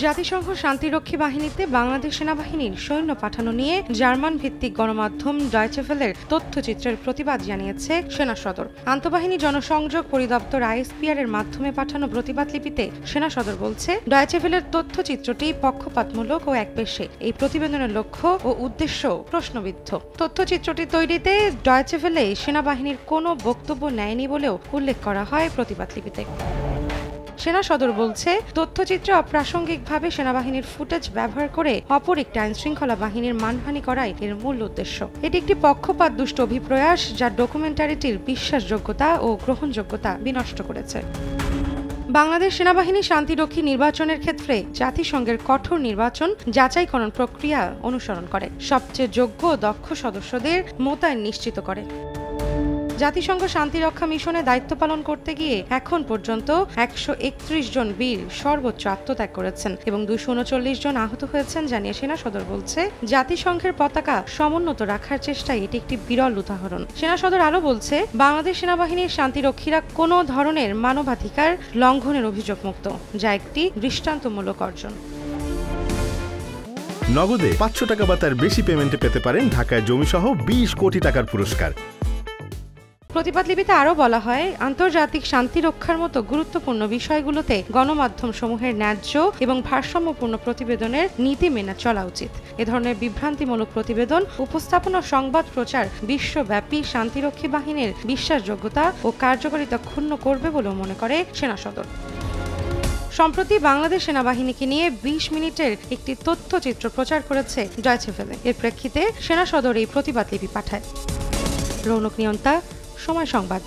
জাতিসংঘ শান্তিরক্ষী বাহিনীতে বাংলাদেশ সেনাবাহিনীর সৈন্য পাঠানো নিয়ে জার্মান ভিত্তিক গণমাধ্যম ডয়েচে ভেলের তথ্যচিত্রের প্রতিবাদ জানিয়েছে সেনা সদর। আন্তঃবাহিনী জনসংযোগ পরিদপ্তর আইএসপিআর এর মাধ্যমে পাঠানো প্রতিবাদ লিপিতে সেনা সদর বলছে, ডয়েচে ভেলের তথ্যচিত্রটি পক্ষপাতমূলক ও একপেশে। এই প্রতিবেদনের লক্ষ্য ও উদ্দেশ্য প্রশ্নবিদ্ধ। তথ্যচিত্রটি তৈরিতে ডয়েচে ভেলে সেনাবাহিনীর কোনো বক্তব্য নেয়নি বলেও উল্লেখ করা হয় প্রতিবাদ লিপিতে। সেনা সদর বলছে, তথ্যচিত্রে অপ্রাসঙ্গিকভাবে সেনাবাহিনীর ফুটেজ ব্যবহার করে অপর একটি আইনশৃঙ্খলা বাহিনীর মানহানি করাই এর মূল উদ্দেশ্য। এটি একটি পক্ষপাতদুষ্ট অভিপ্রয়াস যা ডকুমেন্টারিটির বিশ্বাসযোগ্যতা ও গ্রহণযোগ্যতা বিনষ্ট করেছে। বাংলাদেশ সেনাবাহিনী শান্তিরক্ষী নির্বাচনের ক্ষেত্রে জাতিসংঘের কঠোর নির্বাচন যাচাইকরণ প্রক্রিয়া অনুসরণ করে, সবচেয়ে যোগ্য ও দক্ষ সদস্যদের মোতায়েন নিশ্চিত করে। জাতিসংঘ শান্তিরক্ষা মিশনে দায়িত্ব পালন করতে গিয়ে এখন পর্যন্ত 131 জন বীর সর্বোচ্চ আত্মত্যাগ করেছেন এবং 239 জন আহত হয়েছেন জানিয়ে সেনা সদর বলছে, জাতিসংঘের পতাকা সমুন্নত রাখার চেষ্টায় এটি একটি বিরল উদাহরণ। সেনা সদর আরও বলছে, বাংলাদেশ সেনাবাহিনীর শান্তিরক্ষীরা কোনো ধরনের মানবাধিকার লঙ্ঘনের অভিযোগ মুক্ত, যা একটি দৃষ্টান্তমূলক অর্জন। নগদে 500 টাকা বা তার বেশি পেমেন্টে পেতে পারেন ঢাকায় জমিসহ 20 কোটি টাকার পুরস্কার। প্রতিবাদ লিপিতে আরও বলা হয়, আন্তর্জাতিক শান্তি রক্ষার মতো গুরুত্বপূর্ণ বিষয়গুলোতে গণমাধ্যম সমূহের ন্যায্য এবং ভারসাম্যপূর্ণ প্রতিবেদনের নীতি মেনে চলা উচিত। এ ধরনের বিভ্রান্তিমূলক প্রতিবেদন উপস্থাপন ও সংবাদ প্রচার বিশ্বব্যাপী শান্তিরক্ষী বাহিনীর বিশ্বাসযোগ্যতা ও কার্যকারিতা ক্ষুণ্ণ করবে বলেও মনে করে সেনা সদর। সম্প্রতি বাংলাদেশ সেনাবাহিনীকে নিয়ে 20 মিনিটের একটি তথ্যচিত্র প্রচার করেছে ডয়েচে ভেলে। এর প্রেক্ষিতে সেনা সদর এই প্রতিবাদ লিপি পাঠায়। রৌনক নিয়ন্তা, সময় সংবাদ।